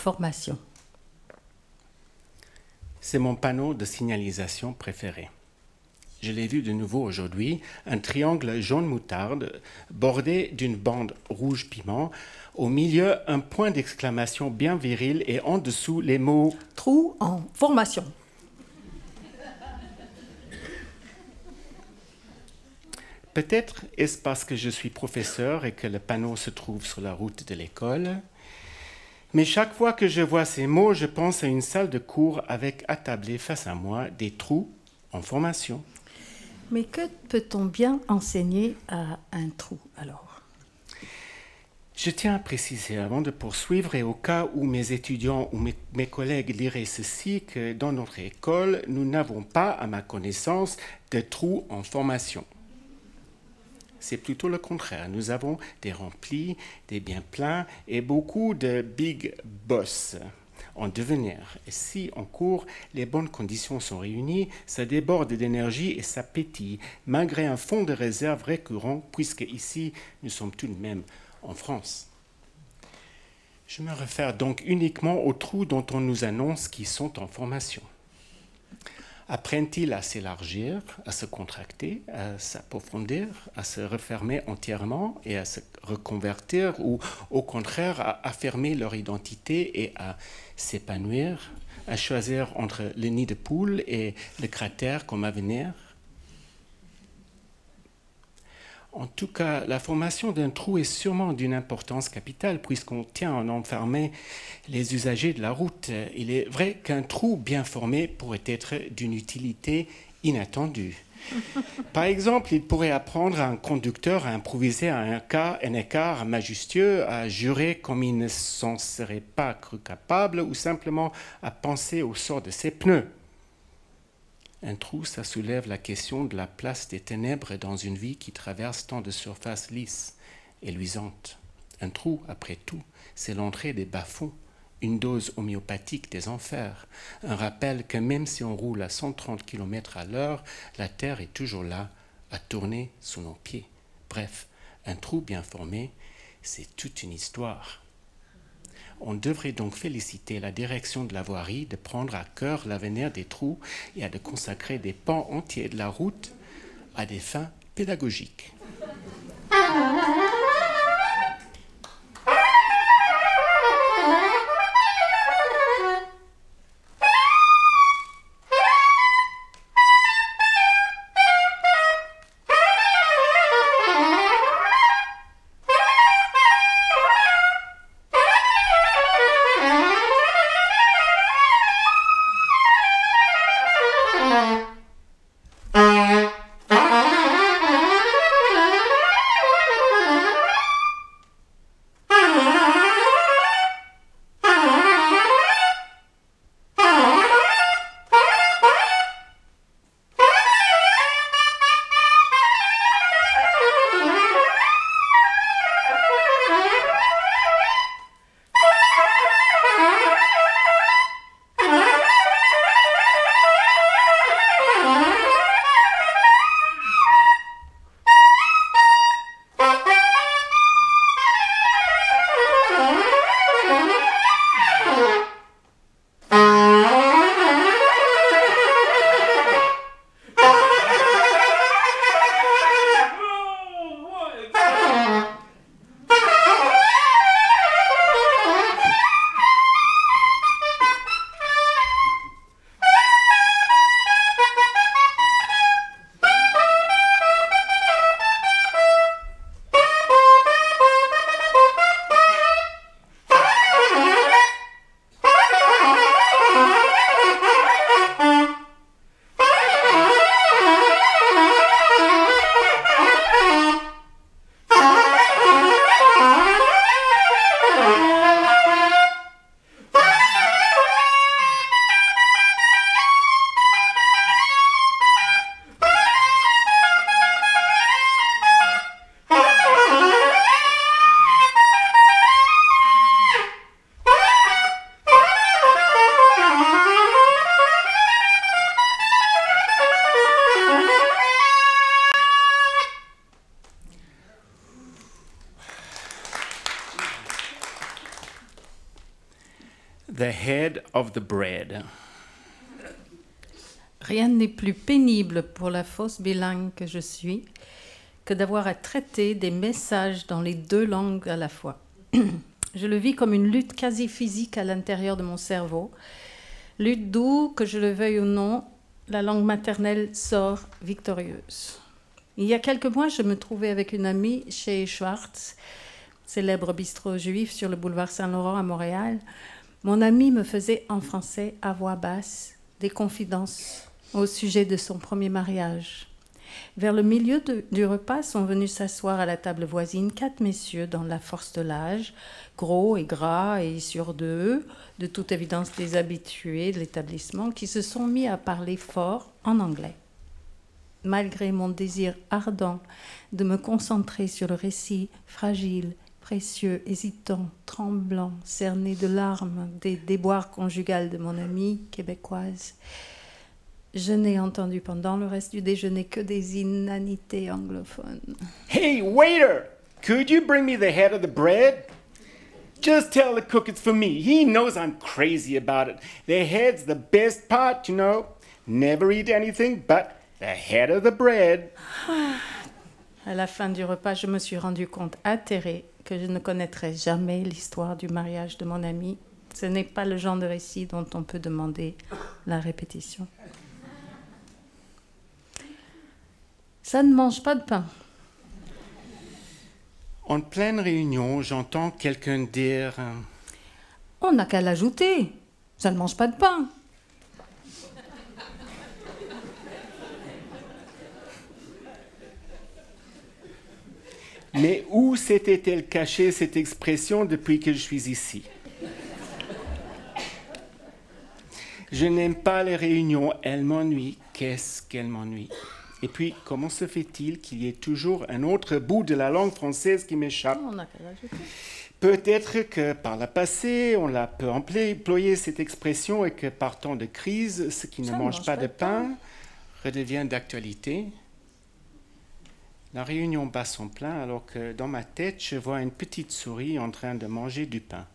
formation. C'est mon panneau de signalisation préféré. Je l'ai vu de nouveau aujourd'hui, un triangle jaune moutarde bordé d'une bande rouge piment. Au milieu, un point d'exclamation bien viril et en dessous, les mots « Trou en formation ». Peut-être est-ce parce que je suis professeur et que le panneau se trouve sur la route de l'école. Mais chaque fois que je vois ces mots, je pense à une salle de cours avec attablés face à moi des trous en formation. Mais que peut-on bien enseigner à un trou alors? Je tiens à préciser avant de poursuivre et au cas où mes étudiants ou mes collègues liraient ceci que dans notre école, nous n'avons pas, à ma connaissance, de trous en formation. C'est plutôt le contraire. Nous avons des remplis, des bien pleins et beaucoup de big boss en devenir. Et si en cours, les bonnes conditions sont réunies, ça déborde d'énergie et ça pétille, malgré un fond de réserve récurrent, puisque ici, nous sommes tout de même en France. Je me réfère donc uniquement aux trous dont on nous annonce qu'ils sont en formation. Apprennent-ils à s'élargir, à se contracter, à s'approfondir, à se refermer entièrement et à se reconvertir ou au contraire à affirmer leur identité et à s'épanouir, à choisir entre le nid de poule et le cratère comme avenir? En tout cas, la formation d'un trou est sûrement d'une importance capitale puisqu'on tient à en enfermer les usagers de la route. Il est vrai qu'un trou bien formé pourrait être d'une utilité inattendue. Par exemple, il pourrait apprendre à un conducteur à improviser un écart majestueux, à jurer comme il ne s'en serait pas cru capable ou simplement à penser au sort de ses pneus. Un trou, ça soulève la question de la place des ténèbres dans une vie qui traverse tant de surfaces lisses et luisantes. Un trou, après tout, c'est l'entrée des bas-fonds, une dose homéopathique des enfers, un rappel que même si on roule à 130 km à l'heure, la Terre est toujours là, à tourner sous nos pieds. Bref, un trou bien formé, c'est toute une histoire. On devrait donc féliciter la direction de la voirie de prendre à cœur l'avenir des trous et de consacrer des pans entiers de la route à des fins pédagogiques. the head of the bread. Rien n'est plus pénible pour la fausse bilingue que je suis que d'avoir à traiter des messages dans les deux langues à la fois. Je le vis comme une lutte quasi physique à l'intérieur de mon cerveau, lutte d'où, que je le veuille ou non, la langue maternelle sort victorieuse. Il y a quelques mois, je me trouvais avec une amie chez Schwartz, célèbre bistrot juif sur le boulevard Saint-Laurent à Montréal. Mon amie me faisait en français à voix basse des confidences au sujet de son premier mariage. Vers le milieu du repas sont venus s'asseoir à la table voisine 4 messieurs dans la force de l'âge, gros et gras et sur d'eux, de toute évidence des habitués de l'établissement, qui se sont mis à parler fort en anglais. Malgré mon désir ardent de me concentrer sur le récit fragile, précieux, hésitant, tremblant, cerné de larmes des déboires conjugales de mon amie québécoise, je n'ai entendu pendant le reste du déjeuner que des inanités anglophones. Hey, waiter! Could you bring me the head of the bread? Just tell the cook it's for me. He knows I'm crazy about it. The head's the best part, you know. Never eat anything but the head of the bread. À la fin du repas, je me suis rendu compte atterrée que je ne connaîtrais jamais l'histoire du mariage de mon ami. Ce n'est pas le genre de récit dont on peut demander la répétition. Ça ne mange pas de pain. En pleine réunion, j'entends quelqu'un dire On n'a qu'à l'ajouter. Ça ne mange pas de pain. mais où s'était-elle cachée cette expression depuis que je suis ici? Je n'aime pas les réunions, elles m'ennuient. Qu'est-ce qu'elles m'ennuient? Et puis, comment se fait-il qu'il y ait toujours un autre bout de la langue française qui m'échappe? On n'a qu'à l'ajouter. Peut-être que par le passé, on a peu employé cette expression et que par temps de crise, ce qui ne mange pas de pain redevient d'actualité. La réunion bat son plein alors que dans ma tête, je vois une petite souris en train de manger du pain.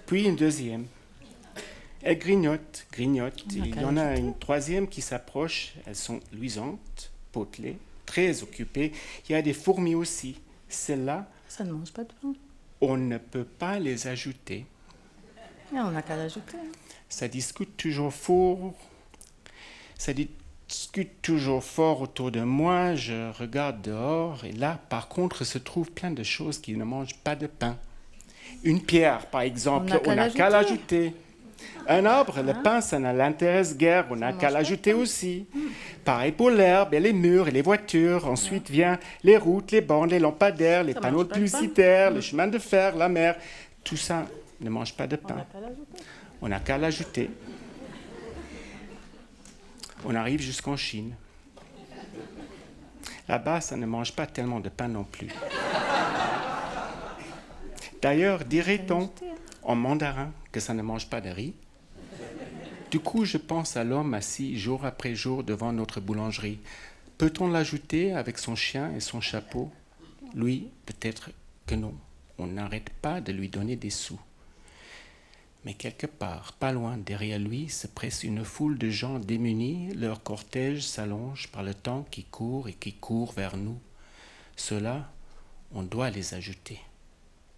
Puis une deuxième. Elle grignote. Et il y en a une troisième qui s'approche. Elles sont luisantes, potelées, très occupées. Il y a des fourmis aussi. Celles-là, ça ne mange pas de pain. On ne peut pas les ajouter. Et on n'a qu'à l'ajouter. Ça discute toujours fort. Ça discute toujours fort autour de moi. Je regarde dehors et là, par contre, se trouvent plein de choses qui ne mangent pas de pain. Une pierre, par exemple, on n'a qu'à l'ajouter. Un arbre, le pain, ça ne l'intéresse guère, on n'a qu'à l'ajouter aussi. Pareil pour l'herbe et les murs et les voitures. Ensuite vient les routes, les bandes, les lampadaires, les panneaux publicitaires, les chemins de fer, la mer. Tout ça ne mange pas de pain. On n'a qu'à l'ajouter. On arrive jusqu'en Chine. Là-bas, ça ne mange pas tellement de pain non plus. D'ailleurs, dirait-on en mandarin que ça ne mange pas de riz? Du coup, je pense à l'homme assis jour après jour devant notre boulangerie. Peut-on l'ajouter avec son chien et son chapeau? Lui, peut-être que non. On n'arrête pas de lui donner des sous. Mais quelque part, pas loin derrière lui, se presse une foule de gens démunis. Leur cortège s'allonge par le temps qui court vers nous. Ceux-là, on doit les ajouter.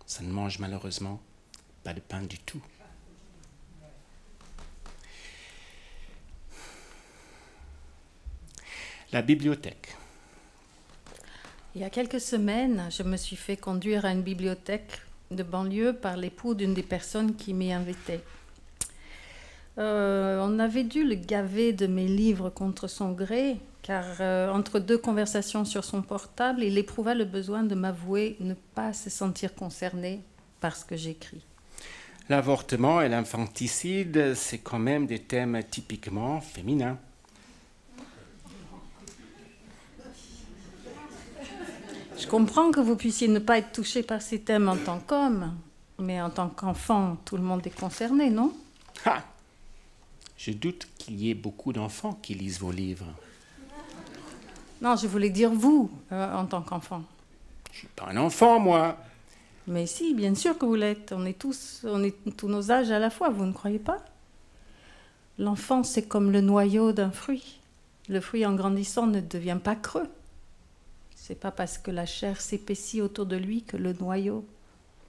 Ça ne mange malheureusement pas de pain du tout. La bibliothèque. Il y a quelques semaines, je me suis fait conduire à une bibliothèque de banlieue par l'époux d'une des personnes qui m'y invitait. On avait dû le gaver de mes livres contre son gré, car entre deux conversations sur son portable, il éprouva le besoin de m'avouer ne pas se sentir concerné par ce que j'écris. L'avortement et l'infanticide, c'est quand même des thèmes typiquement féminins. Je comprends que vous puissiez ne pas être touché par ces thèmes en tant qu'homme, mais en tant qu'enfant, tout le monde est concerné, non? Ah! Je doute qu'il y ait beaucoup d'enfants qui lisent vos livres. Non, je voulais dire vous, en tant qu'enfant. Je ne suis pas un enfant, moi. Mais si, bien sûr que vous l'êtes. On est tous nos âges à la fois, vous ne croyez pas? L'enfant, c'est comme le noyau d'un fruit. Le fruit, en grandissant, ne devient pas creux. C'est pas parce que la chair s'épaissit autour de lui que le noyau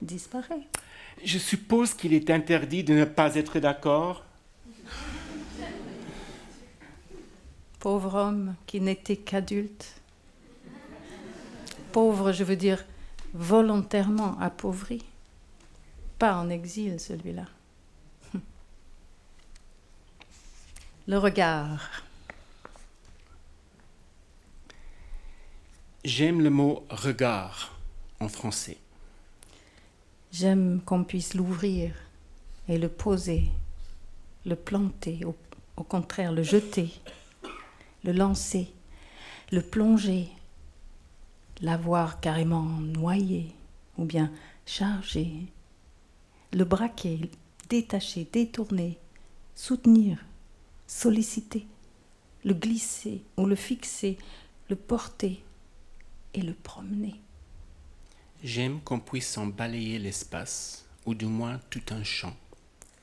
disparaît. Je suppose qu'il est interdit de ne pas être d'accord. Pauvre homme qui n'était qu'adulte. Pauvre, je veux dire, volontairement appauvri. Pas en exil, celui-là. Le regard. J'aime le mot regard en français. J'aime qu'on puisse l'ouvrir et le poser, le planter, au contraire, le jeter, le lancer, le plonger, l'avoir carrément noyé ou bien chargé, le braquer, détacher, détourner, soutenir, solliciter, le glisser ou le fixer, le porter et le promener. J'aime qu'on puisse en balayer l'espace, ou du moins tout un champ,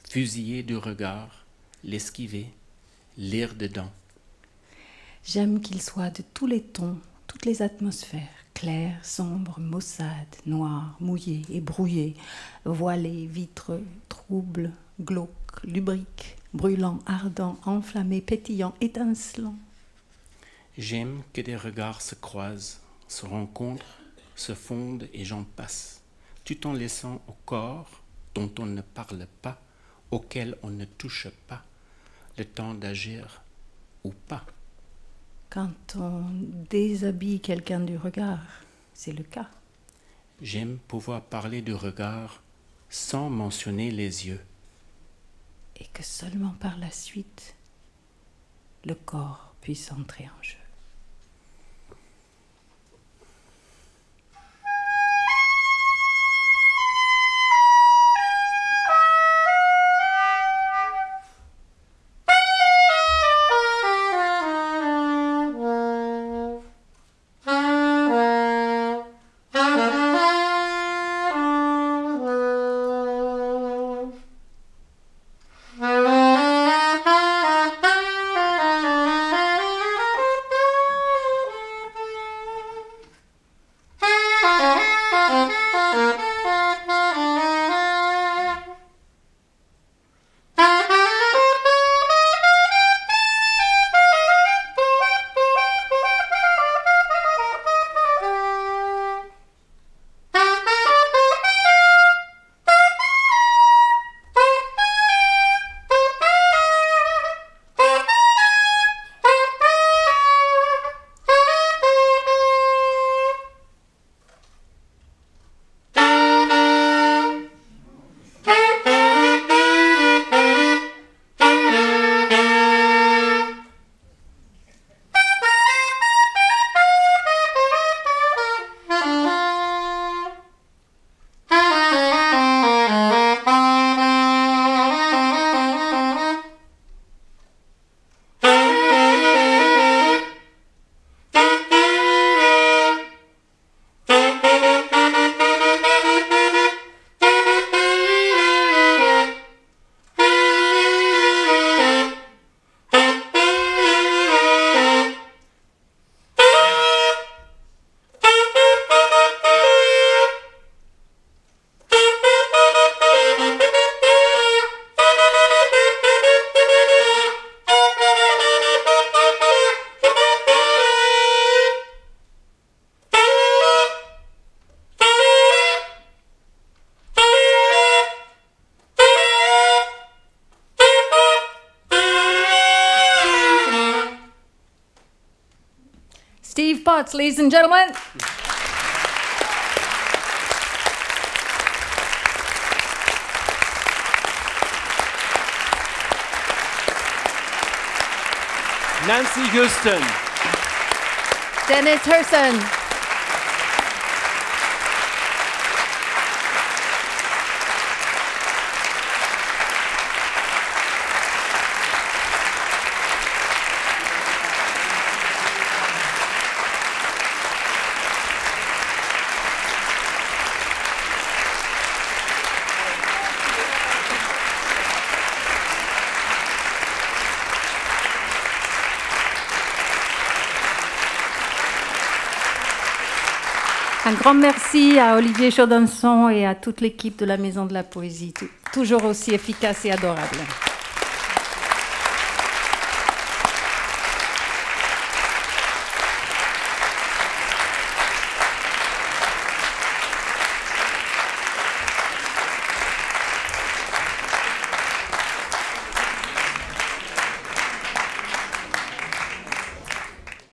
fusiller du regard, l'esquiver, lire dedans. J'aime qu'il soit de tous les tons, toutes les atmosphères, clair, sombre, maussade, noir, mouillé et brouillé, voilé, vitreux, trouble, glauque, lubrique, brûlant, ardent, enflammé, pétillant, étincelant. J'aime que des regards se croisent, se rencontrent, se fondent et j'en passe, tout en laissant au corps dont on ne parle pas, auquel on ne touche pas, le temps d'agir ou pas. Quand on déshabille quelqu'un du regard, c'est le cas. J'aime pouvoir parler du regard sans mentionner les yeux. Et que seulement par la suite, le corps puisse entrer en jeu. Steve Potts, ladies and gentlemen. Nancy Houston. Dennis Herson. Un grand merci à Olivier Chaudenson et à toute l'équipe de la Maison de la Poésie, toujours aussi efficace et adorable.